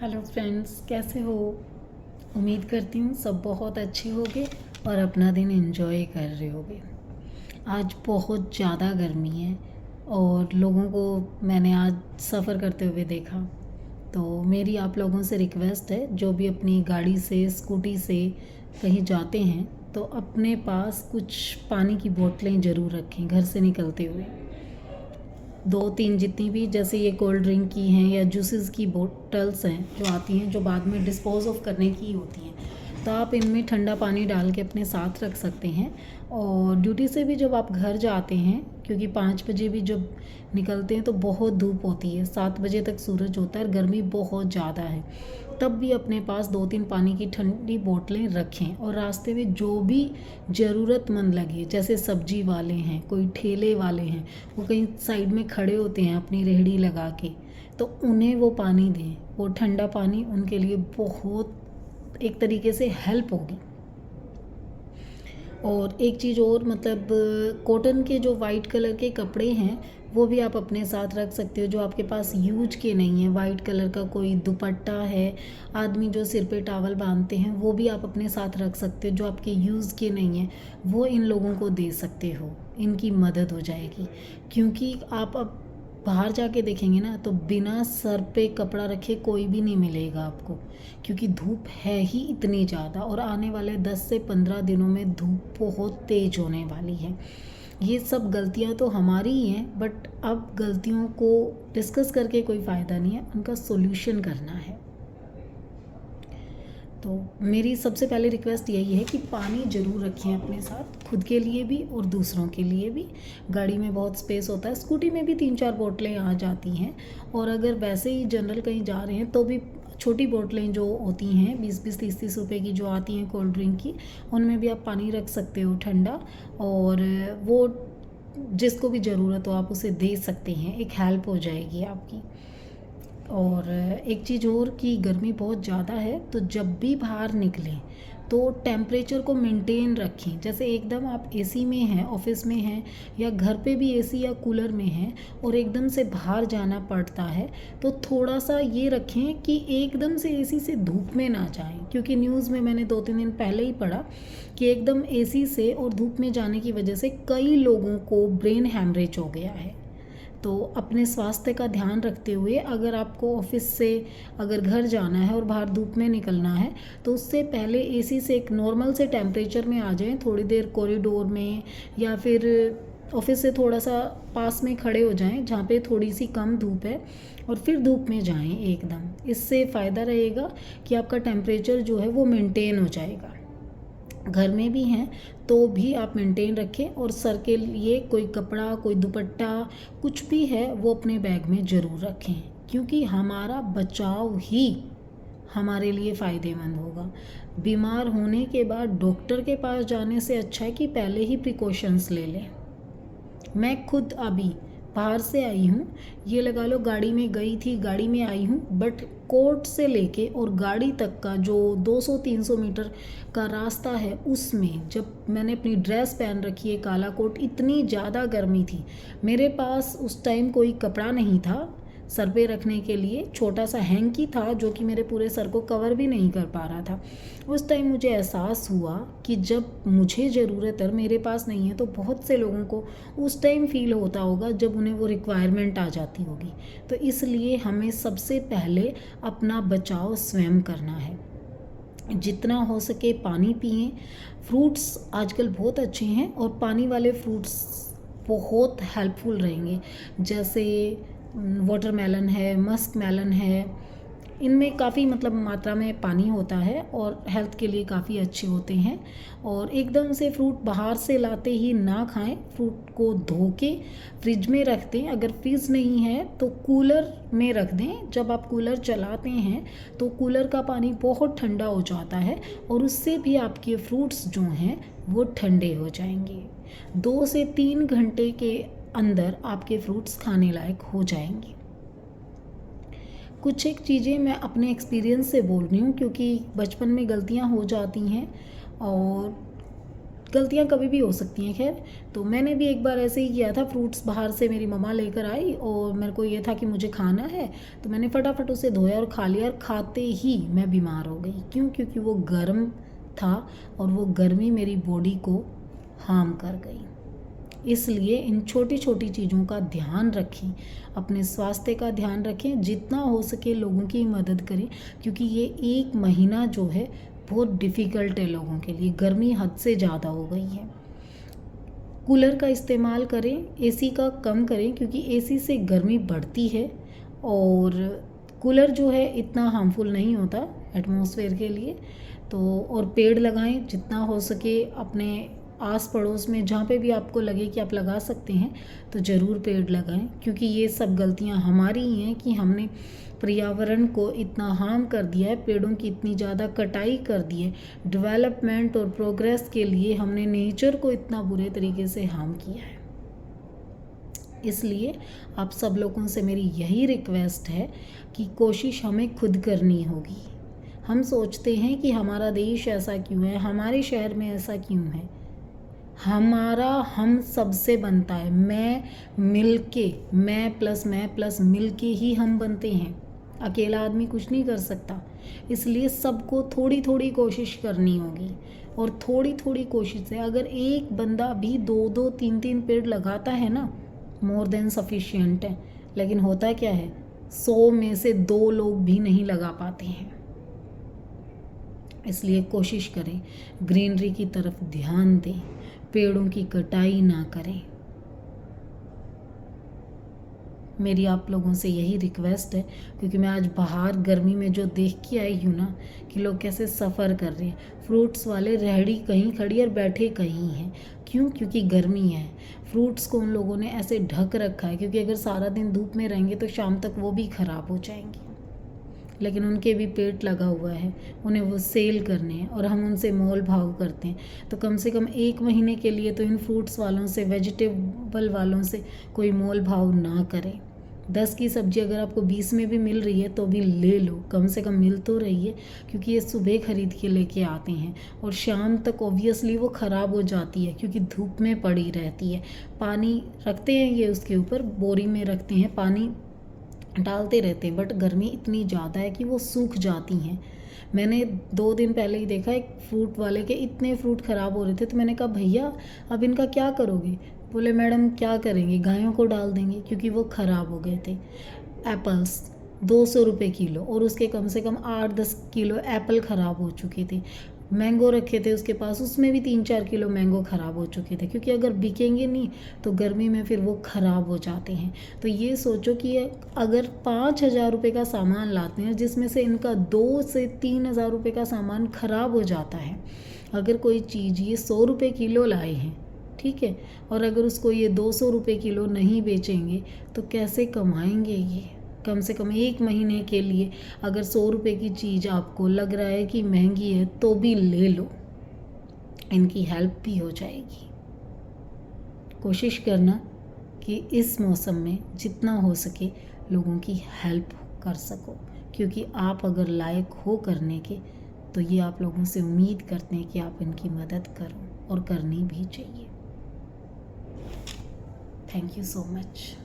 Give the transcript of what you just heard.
Hello friends, कैसे हो। उम्मीद करती हूँ सब बहुत अच्छे होगे और अपना दिन एंजॉय कर रहे होगे। आज बहुत ज़्यादा गर्मी है और लोगों को मैंने आज सफ़र करते हुए देखा। तो मेरी आप लोगों से रिक्वेस्ट है, जो भी अपनी गाड़ी से स्कूटी से कहीं जाते हैं तो अपने पास कुछ पानी की बोतलें ज़रूर रखें घर से निकलते हुए। 2-3 जितनी भी, जैसे ये कोल्ड ड्रिंक की हैं या जूसेस की बोतल्स हैं जो आती हैं, जो बाद में डिस्पोज़ ऑफ करने की होती हैं, तो आप इनमें ठंडा पानी डाल के अपने साथ रख सकते हैं। और ड्यूटी से भी जब आप घर जाते हैं, क्योंकि 5 बजे भी जब निकलते हैं तो बहुत धूप होती है, 7 बजे तक सूरज होता है और गर्मी बहुत ज़्यादा है, तब भी अपने पास 2-3 पानी की ठंडी बोतलें रखें। और रास्ते में जो भी ज़रूरतमंद लगे, जैसे सब्जी वाले हैं, कोई ठेले वाले हैं, वो कहीं साइड में खड़े होते हैं अपनी रेहड़ी लगा के, तो उन्हें वो पानी दें। वो ठंडा पानी उनके लिए बहुत एक तरीके से हेल्प होगी। और एक चीज़ और, मतलब कॉटन के जो वाइट कलर के कपड़े हैं वो भी आप अपने साथ रख सकते हो, जो आपके पास यूज के नहीं है। वाइट कलर का कोई दुपट्टा है, आदमी जो सिर पे टॉवल बांधते हैं, वो भी आप अपने साथ रख सकते हो, जो आपके यूज़ के नहीं है, वो इन लोगों को दे सकते हो। इनकी मदद हो जाएगी। क्योंकि आप अब बाहर जाके देखेंगे ना, तो बिना सर पे कपड़ा रखे कोई भी नहीं मिलेगा आपको, क्योंकि धूप है ही इतनी ज़्यादा। और आने वाले 10 से 15 दिनों में धूप बहुत तेज़ होने वाली है। ये सब गलतियां तो हमारी ही हैं, बट अब गलतियों को डिस्कस करके कोई फ़ायदा नहीं है, उनका सोल्यूशन करना है। तो मेरी सबसे पहले रिक्वेस्ट यही है कि पानी ज़रूर रखें अपने साथ, खुद के लिए भी और दूसरों के लिए भी। गाड़ी में बहुत स्पेस होता है, स्कूटी में भी 3-4 बोतलें आ जाती हैं। और अगर वैसे ही जनरल कहीं जा रहे हैं तो भी छोटी बोतलें जो होती हैं 20-20 30-30 रुपए की जो आती हैं कोल्ड ड्रिंक की, उनमें भी आप पानी रख सकते हो ठंडा। और वो जिसको भी ज़रूरत हो आप उसे दे सकते हैं, एक हेल्प हो जाएगी आपकी। और एक चीज़ और कि गर्मी बहुत ज़्यादा है, तो जब भी बाहर निकलें तो टेम्परेचर को मेंटेन रखें। जैसे एकदम आप एसी में हैं, ऑफिस में हैं, या घर पे भी एसी या कूलर में हैं और एकदम से बाहर जाना पड़ता है, तो थोड़ा सा ये रखें कि एकदम से एसी से धूप में ना जाएं। क्योंकि न्यूज़ में मैंने 2-3 दिन पहले ही पढ़ा कि एकदम एसी से और धूप में जाने की वजह से कई लोगों को ब्रेन हैमरेज हो गया है। तो अपने स्वास्थ्य का ध्यान रखते हुए, अगर आपको ऑफिस से अगर घर जाना है और बाहर धूप में निकलना है, तो उससे पहले एसी से एक नॉर्मल से टेम्परेचर में आ जाएं, थोड़ी देर कॉरिडोर में या फिर ऑफिस से थोड़ा सा पास में खड़े हो जाएं जहाँ पे थोड़ी सी कम धूप है, और फिर धूप में जाएं एकदम। इससे फ़ायदा रहेगा कि आपका टेम्परेचर जो है वो मेंटेन हो जाएगा। घर में भी हैं तो भी आप मेंटेन रखें। और सर के लिए कोई कपड़ा, कोई दुपट्टा, कुछ भी है वो अपने बैग में ज़रूर रखें, क्योंकि हमारा बचाव ही हमारे लिए फ़ायदेमंद होगा। बीमार होने के बाद डॉक्टर के पास जाने से अच्छा है कि पहले ही प्रिकॉशंस ले लें। मैं खुद अभी बाहर से आई हूँ, ये लगा लो गाड़ी में गई थी, गाड़ी में आई हूँ, बट कोर्ट से लेके और गाड़ी तक का जो 200-300 मीटर का रास्ता है, उसमें जब मैंने अपनी ड्रेस पहन रखी है काला कोट, इतनी ज़्यादा गर्मी थी। मेरे पास उस टाइम कोई कपड़ा नहीं था सर पे रखने के लिए, छोटा सा हैंकी था जो कि मेरे पूरे सर को कवर भी नहीं कर पा रहा था। उस टाइम मुझे एहसास हुआ कि जब मुझे ज़रूरत है मेरे पास नहीं है, तो बहुत से लोगों को उस टाइम फील होता होगा जब उन्हें वो रिक्वायरमेंट आ जाती होगी। तो इसलिए हमें सबसे पहले अपना बचाव स्वयं करना है। जितना हो सके पानी पिएं। फ्रूट्स आजकल बहुत अच्छे हैं और पानी वाले फ्रूट्स बहुत हेल्पफुल रहेंगे, जैसे वाटरमेलन है, मस्क मेलन है। इनमें काफ़ी मतलब मात्रा में पानी होता है और हेल्थ के लिए काफ़ी अच्छे होते हैं। और एकदम से फ्रूट बाहर से लाते ही ना खाएं, फ्रूट को धो के फ्रिज में रख दें। अगर फ्रिज नहीं है तो कूलर में रख दें। जब आप कूलर चलाते हैं तो कूलर का पानी बहुत ठंडा हो जाता है और उससे भी आपके फ्रूट्स जो हैं वो ठंडे हो जाएंगे। 2 से 3 घंटे के अंदर आपके फ्रूट्स खाने लायक हो जाएंगे। कुछ एक चीज़ें मैं अपने एक्सपीरियंस से बोल रही हूँ, क्योंकि बचपन में गलतियाँ हो जाती हैं और गलतियाँ कभी भी हो सकती हैं। खैर, तो मैंने भी एक बार ऐसे ही किया था। फ्रूट्स बाहर से मेरी मम्मा लेकर आई और मेरे को ये था कि मुझे खाना है, तो मैंने फटाफट उसे धोया और खा लिया, और खाते ही मैं बीमार हो गई। क्यों? क्योंकि वो गर्म था और वो गर्मी मेरी बॉडी को हार्म कर गई। इसलिए इन छोटी छोटी चीज़ों का ध्यान रखें, अपने स्वास्थ्य का ध्यान रखें, जितना हो सके लोगों की मदद करें, क्योंकि ये 1 महीना जो है बहुत डिफ़िकल्ट है लोगों के लिए। गर्मी हद से ज़्यादा हो गई है। कूलर का इस्तेमाल करें, एसी का कम करें, क्योंकि एसी से गर्मी बढ़ती है, और कूलर जो है इतना हार्मफुल नहीं होता एटमॉस्फेयर के लिए। तो और पेड़ लगाएं जितना हो सके, अपने आस पड़ोस में जहाँ पे भी आपको लगे कि आप लगा सकते हैं तो ज़रूर पेड़ लगाएं, क्योंकि ये सब गलतियाँ हमारी ही हैं कि हमने पर्यावरण को इतना हार्म कर दिया है, पेड़ों की इतनी ज़्यादा कटाई कर दी है। डेवलपमेंट और प्रोग्रेस के लिए हमने नेचर को इतना बुरे तरीके से हार्म किया है। इसलिए आप सब लोगों से मेरी यही रिक्वेस्ट है कि कोशिश हमें खुद करनी होगी। हम सोचते हैं कि हमारा देश ऐसा क्यों है, हमारे शहर में ऐसा क्यों है। हमारा हम सबसे बनता है, मैं प्लस मिल के ही हम बनते हैं। अकेला आदमी कुछ नहीं कर सकता। इसलिए सबको थोड़ी थोड़ी कोशिश करनी होगी, और थोड़ी थोड़ी कोशिश से अगर एक बंदा भी 2-2 3-3 पेड़ लगाता है ना, मोर देन सफिशिएंट है। लेकिन होता क्या है, 100 में से 2 लोग भी नहीं लगा पाते हैं। इसलिए कोशिश करें, ग्रीनरी की तरफ ध्यान दें, पेड़ों की कटाई ना करें। मेरी आप लोगों से यही रिक्वेस्ट है, क्योंकि मैं आज बाहर गर्मी में जो देख के आई हूँ ना कि लोग कैसे सफ़र कर रहे हैं। फ्रूट्स वाले रेहड़ी कहीं खड़ी और बैठे कहीं हैं। क्यों? क्योंकि गर्मी है। फ्रूट्स को उन लोगों ने ऐसे ढक रखा है, क्योंकि अगर सारा दिन धूप में रहेंगे तो शाम तक वो भी ख़राब हो जाएंगे। लेकिन उनके भी पेट लगा हुआ है, उन्हें वो सेल करने हैं, और हम उनसे मोल भाव करते हैं। तो कम से कम 1 महीने के लिए तो इन फ्रूट्स वालों से, वेजिटेबल वालों से कोई मोल भाव ना करें। 10 की सब्ज़ी अगर आपको 20 में भी मिल रही है तो भी ले लो, कम से कम मिल तो रही है। क्योंकि ये सुबह ख़रीद के लेके आते हैं और शाम तक ऑब्वियसली वो ख़राब हो जाती है, क्योंकि धूप में पड़ी रहती है। पानी रखते हैं ये उसके ऊपर, बोरी में रखते हैं, पानी डालते रहते हैं, बट गर्मी इतनी ज़्यादा है कि वो सूख जाती हैं। मैंने 2 दिन पहले ही देखा, एक फ्रूट वाले के इतने फ्रूट ख़राब हो रहे थे, तो मैंने कहा भैया अब इनका क्या करोगे? बोले मैडम क्या करेंगे, गायों को डाल देंगे, क्योंकि वो ख़राब हो गए थे। एप्पल्स 200 रुपये किलो, और उसके कम से कम 8-10 किलो एप्पल ख़राब हो चुके थे। मैंगो रखे थे उसके पास, उसमें भी 3-4 किलो मैंगो ख़राब हो चुके थे, क्योंकि अगर बिकेंगे नहीं तो गर्मी में फिर वो ख़राब हो जाते हैं। तो ये सोचो कि अगर 5,000 रुपये का सामान लाते हैं, जिसमें से इनका 2 से 3,000 रुपये का सामान ख़राब हो जाता है। अगर कोई चीज़ ये 100 रुपये किलो लाए हैं, ठीक है, और अगर उसको ये 200 रुपये किलो नहीं बेचेंगे तो कैसे कमाएंगे ये? कम से कम 1 महीने के लिए अगर 100 रुपये की चीज़ आपको लग रहा है कि महंगी है तो भी ले लो, इनकी हेल्प भी हो जाएगी। कोशिश करना कि इस मौसम में जितना हो सके लोगों की हेल्प कर सको, क्योंकि आप अगर लायक हो करने के तो ये आप लोगों से उम्मीद करते हैं कि आप इनकी मदद करो, और करनी भी चाहिए। Thank you so much.